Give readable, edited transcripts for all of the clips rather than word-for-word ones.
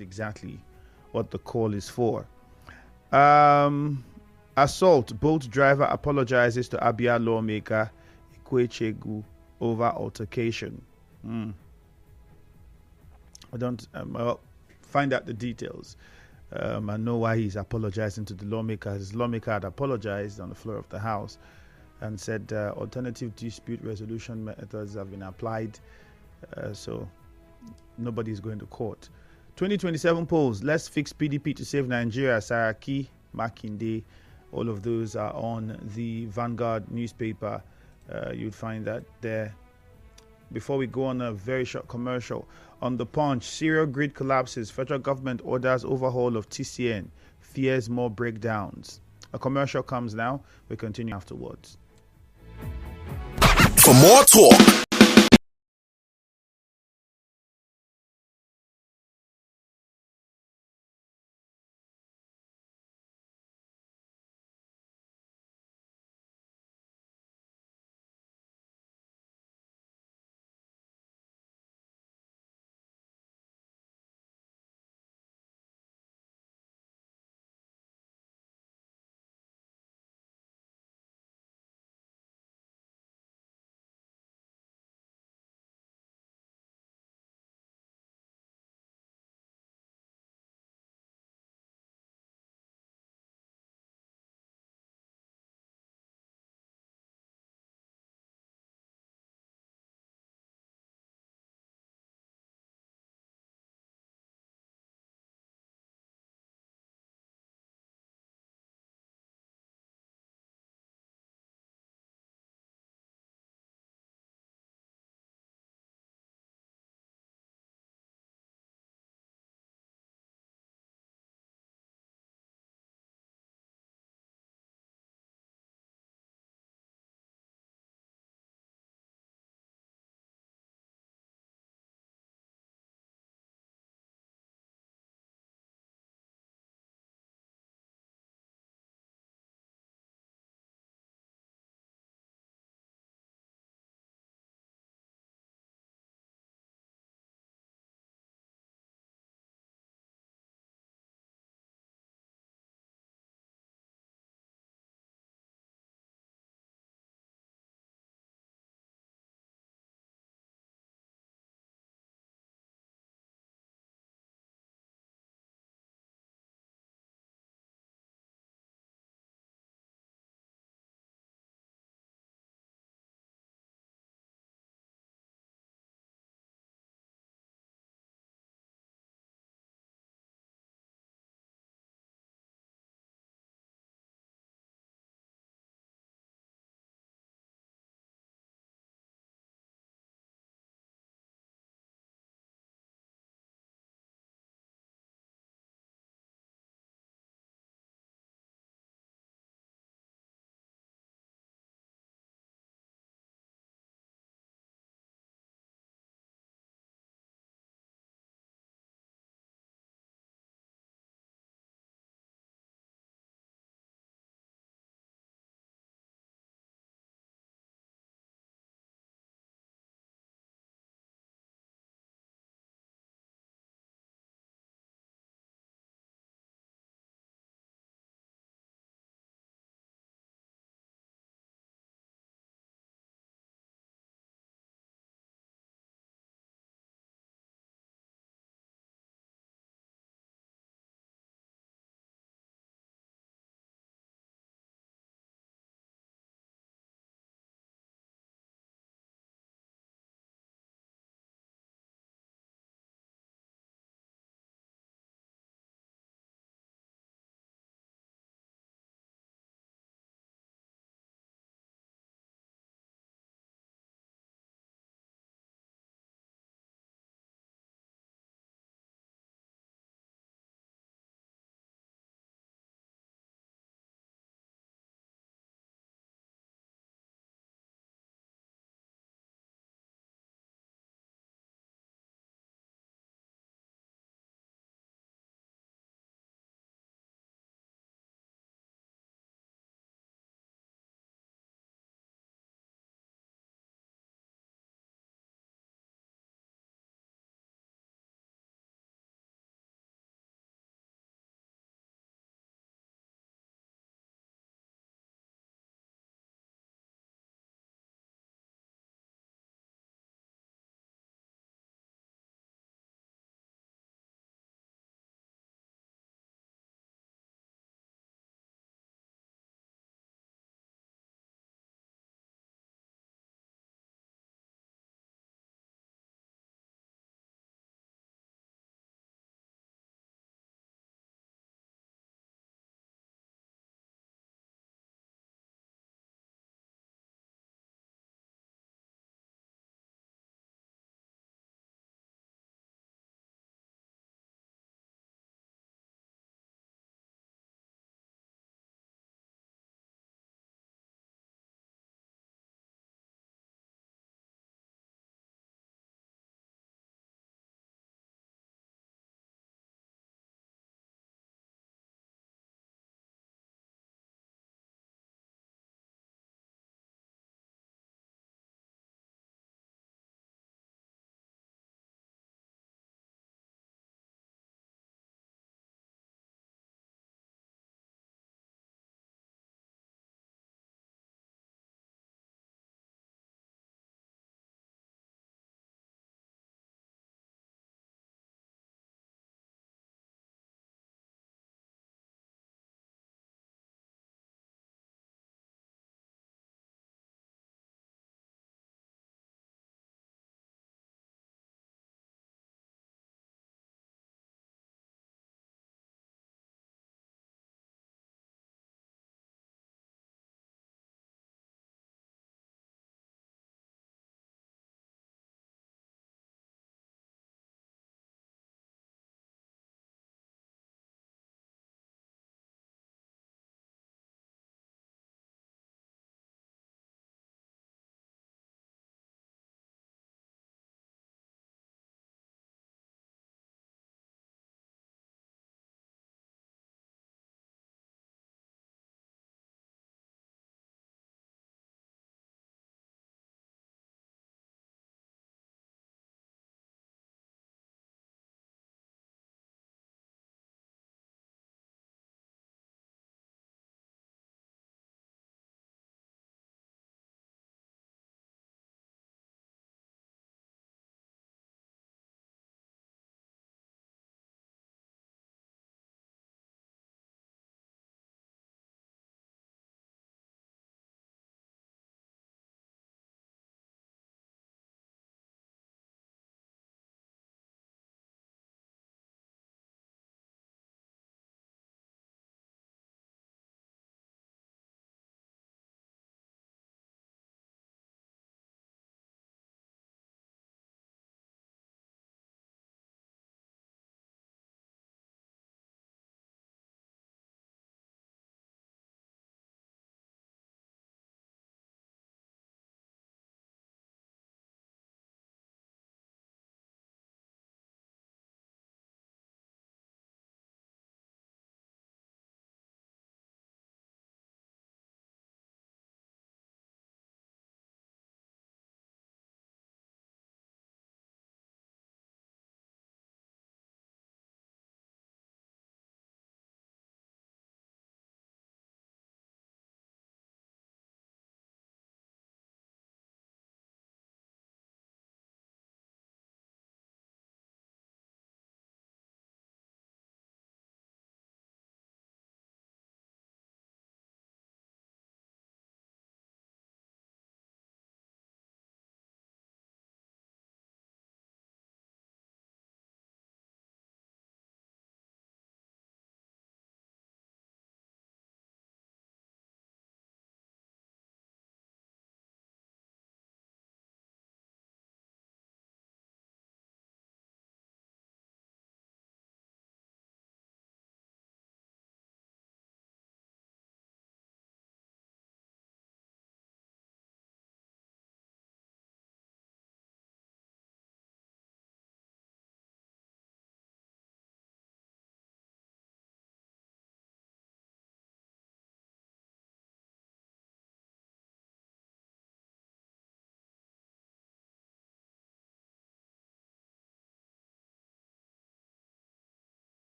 exactly what the call is for. Um, Assault. Boat driver apologizes to Abia lawmaker Ikwechegu over altercation. Hmm. I don't. Well, find out the details. I know why he's apologizing to the lawmaker. His lawmaker had apologized on the floor of the House and said alternative dispute resolution methods have been applied. So nobody's going to court. 2027 polls. Let's fix PDP to save Nigeria. Saraki, Makinde, all of those are on the Vanguard newspaper. You'd find that there. Before we go on a very short commercial, on the Punch, serial grid collapses. Federal government orders overhaul of TCN. Fears more breakdowns. A commercial comes now. We continue afterwards. For more talk,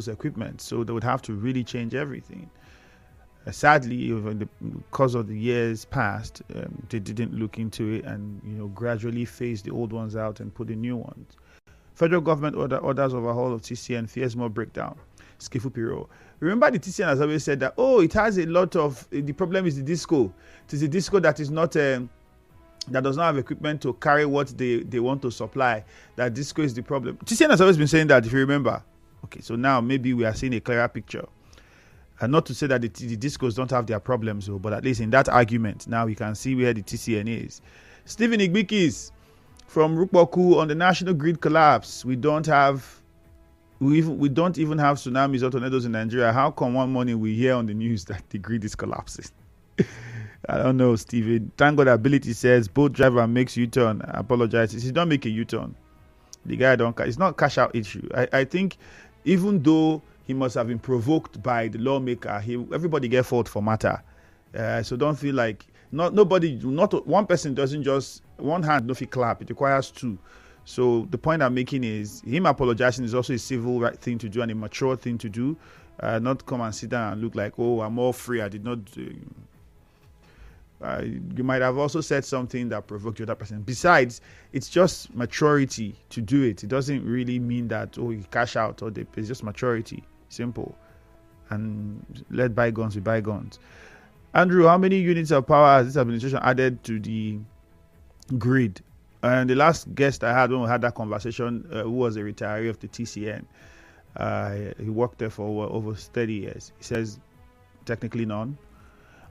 disco's equipment. So they would have to really change everything. Sadly, because of the years past, they didn't look into it and gradually phase the old ones out and put the new ones. Federal government orders overhaul of TCN fears more breakdown. Skifu Piro. Remember, the TCN has always said that it has a lot of the problem is the disco. It is the disco that is not that does not have equipment to carry what they want to supply. That disco is the problem. TCN has always been saying that, if you remember. Okay, so now maybe we are seeing a clearer picture. And not to say that the discos don't have their problems, but at least in that argument, now we can see where the TCN is. Stephen Igbikis from Rukboku on the national grid collapse. We don't even have tsunamis or tornadoes in Nigeria. How come one morning we hear on the news that the grid is collapsing? I don't know, Stephen. Thank God Ability says boat driver makes U-turn. Apologizes. He don't make a U-turn. The guy don't. It's not cash out issue. I think even though he must have been provoked by the lawmaker, everybody get fault for matter. So don't feel like not one person doesn't just one hand no fit clap. It requires two. So the point I'm making is him apologizing is also a civil right thing to do and a mature thing to do. Not come and sit down and look like, I'm all free. I did not. You might have also said something that provoked the other person. Besides, it's just maturity to do it. It doesn't really mean that you cash out it's just maturity. Simple. And let bygones be bygones. Andrew, how many units of power has this administration added to the grid? And the last guest I had when we had that conversation, who was a retiree of the TCN, he worked there for over 30 years. He says technically none.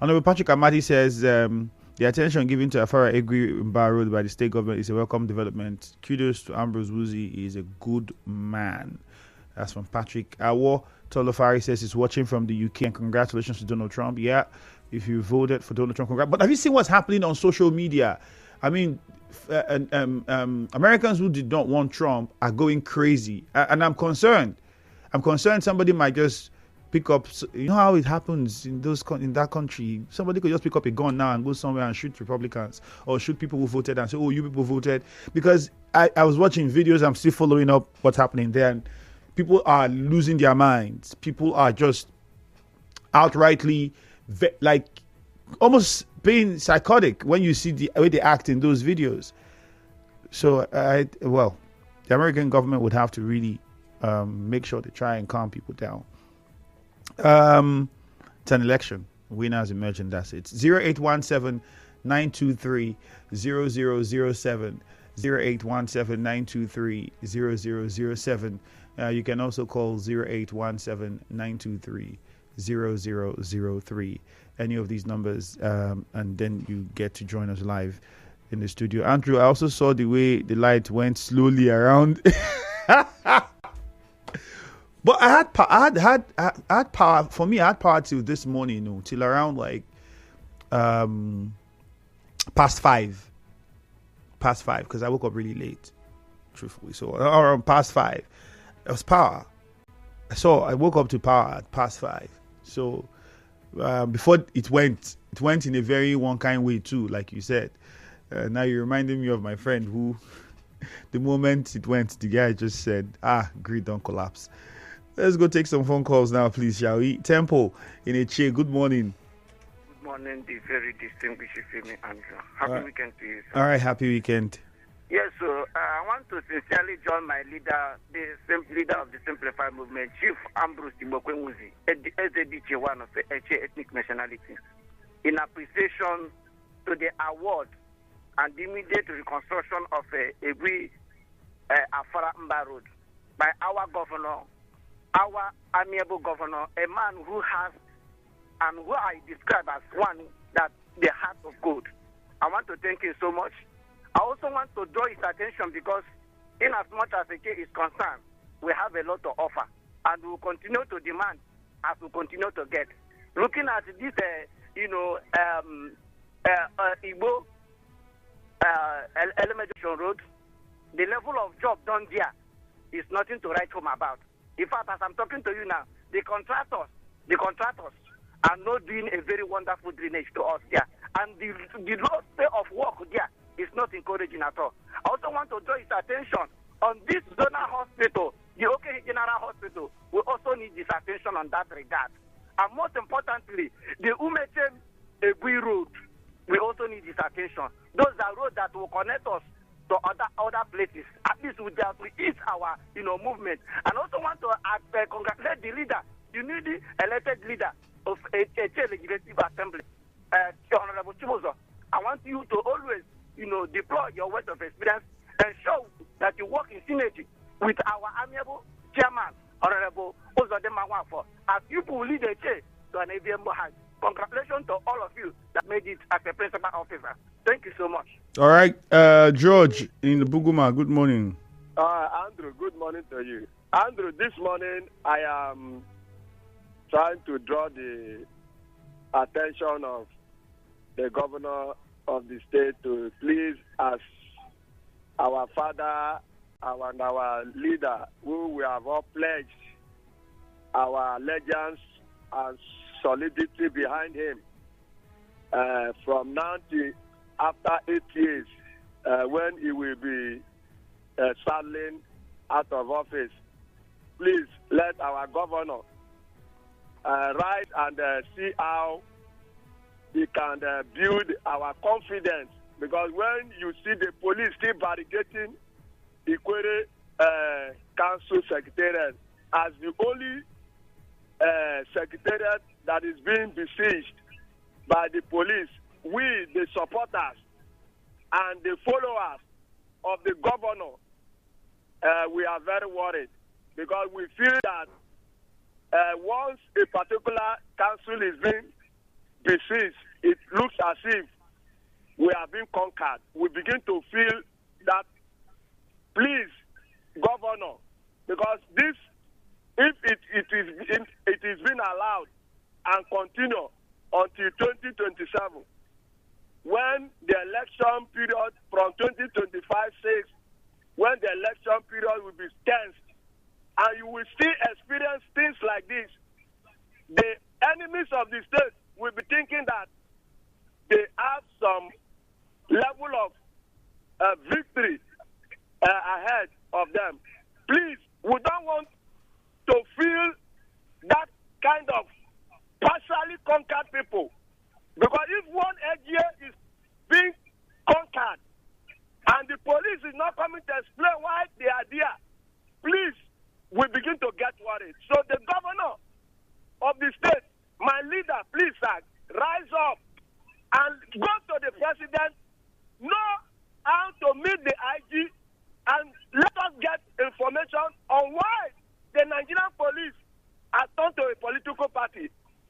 Honorable Patrick Amadi says the attention given to Afara Egri Road by the state government is a welcome development. Kudos to Ambrose Woozy. He is a good man. That's from Patrick. Awo Tolofari says he's watching from the UK and congratulations to Donald Trump. Yeah, if you voted for Donald Trump, congrats. But have you seen what's happening on social media? I mean, Americans who did not want Trump are going crazy. And I'm concerned. Somebody might just pick up, how it happens in that country. Somebody could just pick up a gun now and go somewhere and shoot Republicans or shoot people who voted and say, you people voted. Because I was watching videos, I'm still following up what's happening there. And people are losing their minds. People are just outrightly, almost being psychotic when you see the way they act in those videos. So, the American government would have to really make sure they try and calm people down. It's an election. Winners emerging. That's it. 0817 923 0007. 0817 923 0007. You can also call 0817 923 0003. Any of these numbers, and then you get to join us live in the studio. Andrew, I also saw the way the light went slowly around. But I had power. For me, I had power till this morning, till around past five, because I woke up really late, truthfully. So around past 5, it was power. So I woke up to power at past 5. So before it went in a very one kind way too, like you said. Now you're reminding me of my friend who, the moment it went, the guy just said, grid don't collapse. Let's go take some phone calls now, please, shall we? Tempo in a chair. Good morning. Good morning, the very distinguished Femi Andrew. Happy weekend to you, sir. All right, happy weekend. Yes, so I want to sincerely join my leader, the leader of the Simplified Movement, Chief Ambrose Timokwenwuzi, SADJ1 of Eche ethnic nationality, in appreciation to the award and the immediate reconstruction of Egri Afara Mba Road by our governor, our amiable governor, a man who has and who I describe as one that the heart of gold. I want to thank him so much. I also want to draw his attention because in as much as Eke is concerned, we have a lot to offer and we will continue to demand as we continue to get. Looking at this, Igbo Elementary Road, the level of job done there is nothing to write home about. In fact, as I'm talking to you now, the contractors are not doing a very wonderful drainage to us there. And the low state of work there is not encouraging at all. I also want to draw his attention on this zonal hospital the OK General Hospital will also need this attention on that regard. And most importantly, the Umeche Ebui Road will also need this attention. Those are roads that will connect us to other places. At least we have to ease our movement. And also want to congratulate the leader, the newly elected leader of a Legislative Assembly, Honorable Chibozo. I want you to always deploy your wealth of experience and show that you work in synergy with our amiable chairman, Honorable Ozodema Nwafo, as you will lead a chair to an AVM Bohag. Congratulations to all of you that made it as a principal officer. Thank you so much. All right, George in Buguma, good morning. Andrew, good morning to you. Andrew, this morning I am trying to draw the attention of the governor of the state to please, as our father and our leader, who we have all pledged our allegiance and solidity behind him from now to after 8 years, when he will be saddling out of office. Please let our governor write and see how he can build our confidence. Because when you see the police still barricading Ikwere Council Secretariat as the only secretariat that is being besieged by the police, we, the supporters and the followers of the governor, we are very worried, because we feel that once a particular council is being besieged, it looks as if we have been conquered. We begin to feel that, please, governor, because this, if it is being allowed and continue until 2027, when the election period from 2025 says, when the election period will be tensed, and you will still experience things like this, the enemies of the state will be thinking that they have some level of victory ahead of them. Please, we don't want to feel that kind of partially conquered people. Because if one area is being conquered and the police is not coming to explain why they are there, please, we begin to get worried. So the governor of the state, my leader, please, sir, rise up and go to the president, know how to meet the IG, and let us get information on why the Nigerian police are turned to a political party.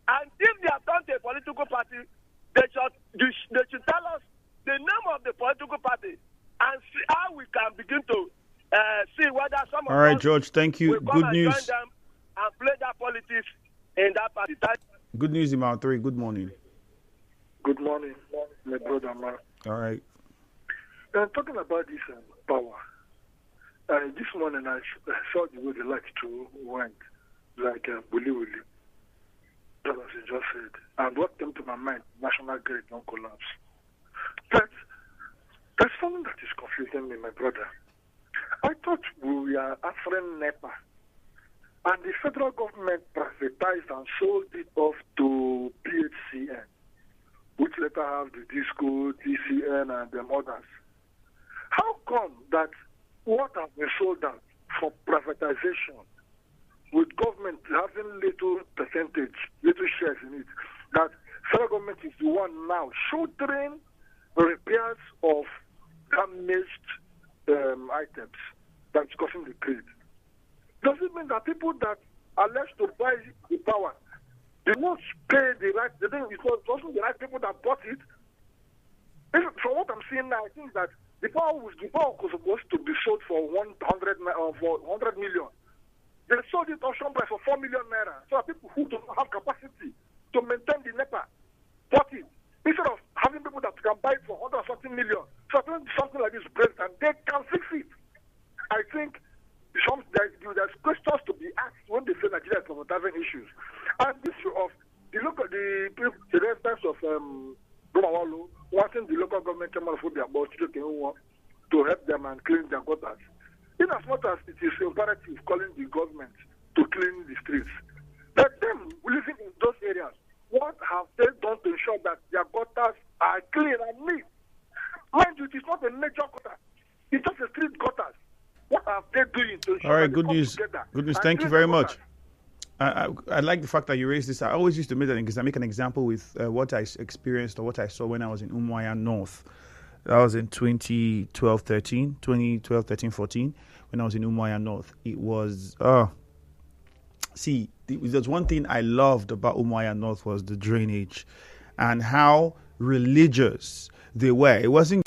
And if they are turned to a political party, they should tell us the name of the political party and see how we can begin to see whether some of us. All right, George, thank you. Good news. Join them and play that politics in that party. Good news, Imam 3. Good morning. Good morning, my brother, man. All right. Talking about this power, this morning I saw the way the light too went, like Wuli, just as you just said. And what came to my mind, national grid don't collapse. That's something that is confusing me, my brother. I thought we are answering NEPA, and the federal government privatized and sold it off to PHCN, which later have the DISCO, TCN, and them others. How come that what has been sold out for privatization, with government having little percentage, little shares in it, that federal government is the one now shouldering repairs of damaged items that's causing the trade? Does it mean that people that are left to buy the power, they won't pay the right, it wasn't the right people that bought it? From what I'm seeing now, I think that the power was supposed to be sold for 100 million. They sold it auction price for 4 million naira. So people who don't have capacity to maintain the NEPA bought it. Instead of having people that can buy it for 140 million. So something like this breaks and they can fix it. I think there's questions to be asked when they say Nigeria is having issues. And the issue of the residents of Bromawalo wanting the local government chairman of their boss to help them and clean their gutters. In as much as it is imperative calling the government to clean the streets, let them living in those areas, what have they done to ensure that their gutters are clean and neat? Mind you, it is not a major gutter. It's just a street gutters. What are they doing to ensure All right, that good they come news. together Good news. and Thank you clean very the much. gutters? I like the fact that you raised this. I always used to make an example with what I experienced or what I saw when I was in Umuahia North. That was in 2012, 13, 14, when I was in Umuahia North. It was, there's one thing I loved about Umuahia North was the drainage and how religious they were. It wasn't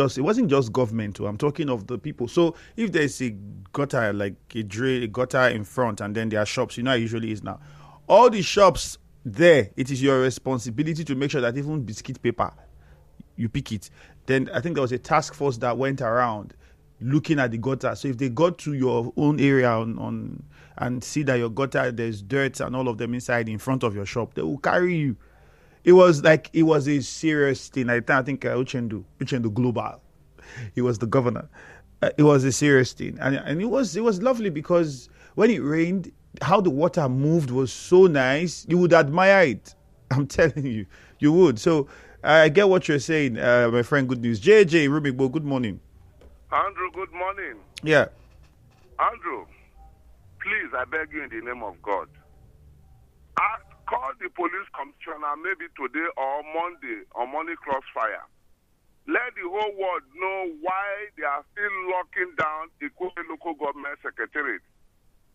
just government. I'm talking of the people. So if there's a gutter, like a gutter in front, and then there are shops, you know how it usually is now. All the shops there, it is your responsibility to make sure that even biscuit paper, you pick it. Then I think there was a task force that went around looking at the gutter. So if they got to your own area on and see that your gutter, there's dirt and all of them inside in front of your shop, they will carry you. It was a serious thing. I think Uchendu Global, he was the governor. It was a serious thing, and it was lovely because when it rained, how the water moved was so nice. You would admire it. I'm telling you, you would. So I get what you're saying, my friend. Good news, JJ Rubikbo. Good morning, Andrew. Good morning. Yeah, Andrew. Please, I beg you in the name of God. Call the police commissioner maybe today or Monday on Money Crossfire. Let the whole world know why they are still locking down the Ikoyi local government secretariat.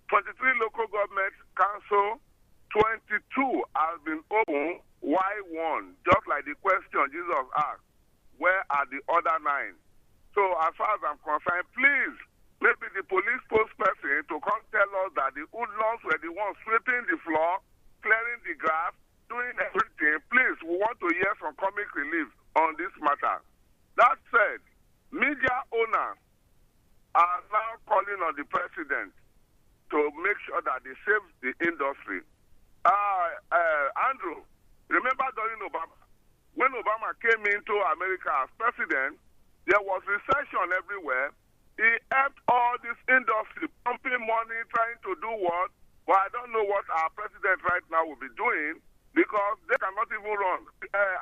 23 local government council, 22 have been open. Why one? Just like the question Jesus asked, where are the other 9? So as far as I'm concerned, please, maybe the police spokesperson to come tell us that the hoodlums were the ones sweeping the floor, clearing the grass, doing everything. Please, we want to hear some comic relief on this matter. That said, media owners are now calling on the president to make sure that they save the industry. Andrew, remember during Obama, when Obama came into America as president, there was recession everywhere. He helped all this industry, pumping money, trying to do what? But I don't know what our president right now will be doing because they cannot even run.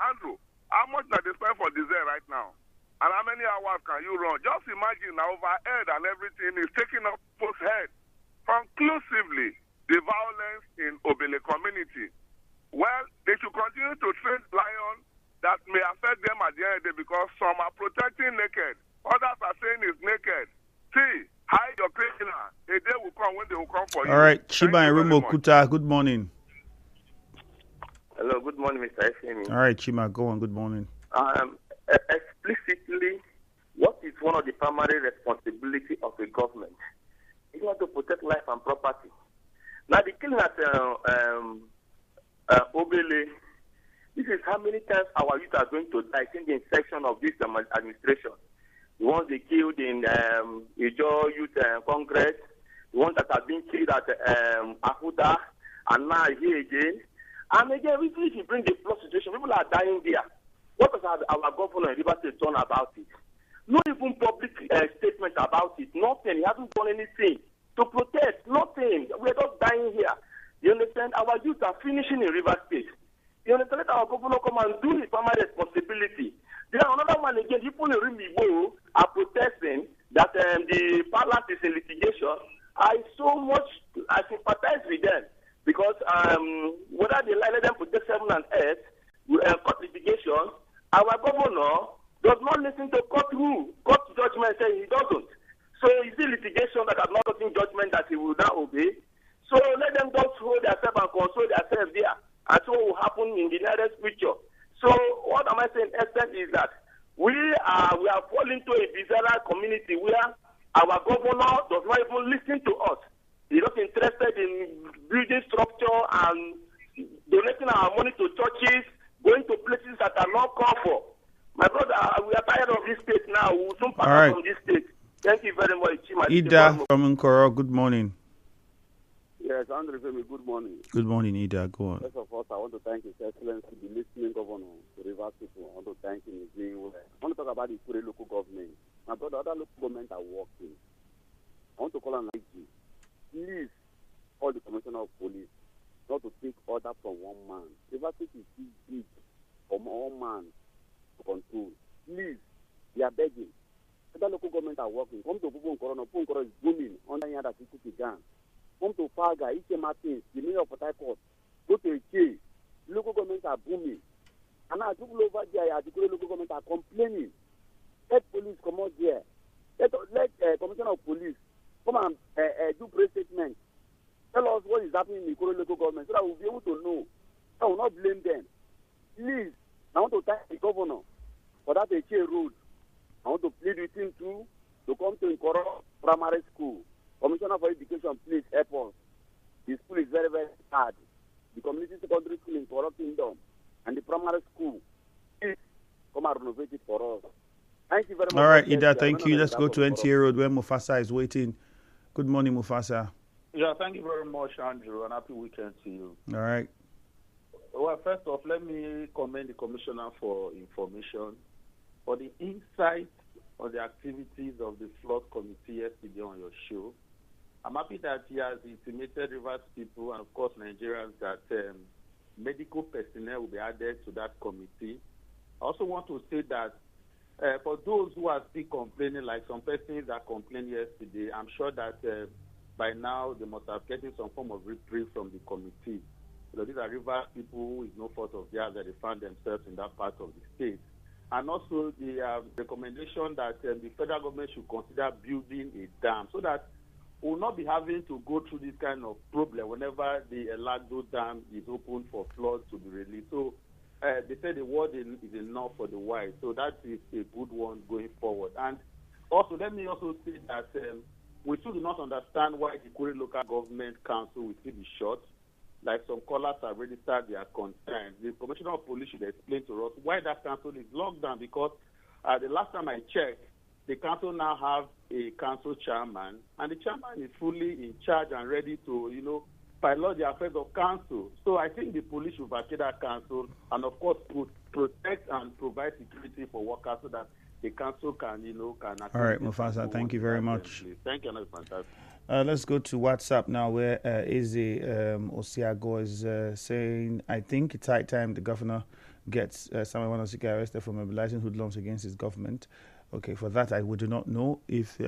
Andrew, how much do they spend for diesel right now? And how many hours can you run? Just imagine now overhead and everything is taking up people's head. Conclusively, the violence in Obele community. Well, they should continue to train lions that may affect them at the end of the day because some are protecting naked. Others are saying it's naked. See, hide your criminal. A day will come when they will come for you. All right, Chiba and Rumo Kuta, good morning. Hello, good morning, Mr. Efemi. All right, Chima, go on. Good morning. Explicitly, what is one of the primary responsibility of the government? It's not to protect life and property. Now, the killing at Obele, this is how many times our youth are going to die in the inception of this administration. The ones they killed in Ijo Youth Congress, the ones that have been killed at Ahuda, and now here again. And again, if you bring the flood situation, people are dying there. What has our governor in Rivers State done about it? Not even public statement about it. Nothing. He hasn't done anything to protest. Nothing. We're just dying here. You understand? Our youth are finishing in Rivers State. You understand? Let our governor come and do his primary responsibility. Then another one again, people in Rimibo are protesting that the palace is in litigation. I sympathize with them because whether they let them protest 7 and 8, court litigation, our governor does not listen to court rule. Court judgment says he doesn't. So is it litigation that has not gotten judgment that he will now obey? So let them just hold themselves and console themselves there. And so what will happen in the nearest future. So what am I saying, essence, is that we are falling to a bizarre community where our governor does not even listen to us. He's not interested in building structure and donating our money to churches, going to places that are not called for. My brother, we are tired of this state now. We will soon pass out from this state. Thank you very much. Ida from Nkoro, good morning. Yes, Andrew Femi, good morning. Good morning, Ida. Go on. First of all, I want to thank His Excellency, the listening governor to Rivers people. I want to thank him. I want to talk about the Ikoyi local government. My brother, other local government are working. I want to call on IG. Please call the commissioner of police not to take order from one man. Rivers State is too big for one man to control. Please, we are begging. Other local government are working. Come to Punkoro. Punkoro is booming under Yada Sikuti Gang. Come to Paga, Ike Martins, the mayor of Port Harcourt. Go to Ike. Local governments are booming. And now people over there, the local government are complaining. Let police come out there. Let commissioner of police come and do press statement. Tell us what is happening in the local government so that we'll be able to know. I will not blame them. Please, I want to thank the governor for that Eke road. I want to plead with him too to come to Nkoro Primary School. Commissioner for Education, please help us. The school is very, very hard. The community secondary school in Nkoro Kingdom and the primary school, please come and renovate it for us. Thank you very much. All right, Ida, thank you. Let's go to NTA Road where Mufasa is waiting. Good morning, Mufasa. Yeah, thank you very much, Andrew, and happy weekend to you. All right. Well, first off, let me commend the Commissioner for information, for the insight on the activities of the flood committee yesterday on your show. I'm happy that he has intimated Rivers people and, of course, Nigerians that medical personnel will be added to that committee. I also want to say that for those who are still complaining, like some persons that complained yesterday, I'm sure that by now they must have gotten some form of reprieve from the committee. So these are Rivers people who is no fault of theirs that they found themselves in that part of the state. And also the recommendation that the federal government should consider building a dam so that we will not be having to go through this kind of problem whenever the Elagdo Dam is open for floods to be released. So they say the word is enough for the wise. So that is a good one going forward. And also, let me also say that we still do not understand why the Akure Local Government Council will still be short. Like some callers have registered their concerns. The Commissioner of Police should explain to us why that council is locked down, because the last time I checked, the council now have a council chairman, and the chairman is fully in charge and ready to, pilot the affairs of council. So I think the police should vacate that council and, of course, protect and provide security for workers so that the council can, can. All right, Mufasa, thank you very much. Thank you, and fantastic. Let's go to WhatsApp now, where Eze Osiago is saying, I think it's high time the governor gets Samuel Wanosika arrested for mobilizing hoodlums against his government. Okay, for that, I do not know if,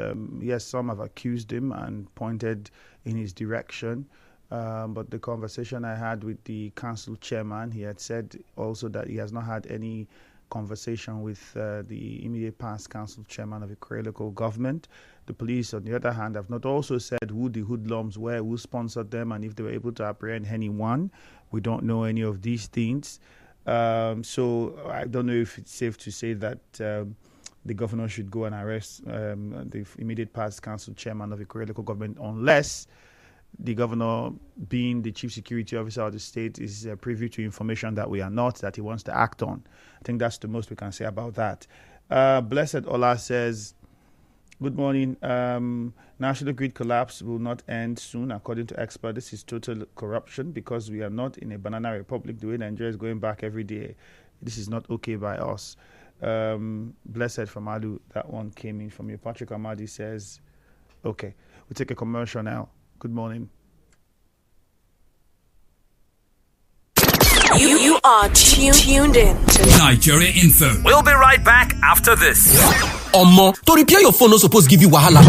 yes, some have accused him and pointed in his direction. But the conversation I had with the council chairman, he had said also that he has not had any conversation with the immediate past council chairman of the Akure local government. The police, on the other hand, have not also said who the hoodlums were, who sponsored them, and if they were able to apprehend anyone. We don't know any of these things. So I don't know if it's safe to say that the governor should go and arrest the immediate past council chairman of the Akure local government, unless the governor, being the chief security officer of the state, is privy to information that we are not, that he wants to act on. I think that's the most we can say about that. Blessed Ola says, good morning. National grid collapse will not end soon, according to experts. This is total corruption because we are not in a banana republic. The way Nigeria is going back every day, this is not okay by us. Blessed from Alu, that one came in from you. Patrick Amadi says, okay, we'll take a commercial now. Good morning. You are tuned in to Nigeria Info. We'll be right back after this. Omo, to repair your phone no suppose give you wahala.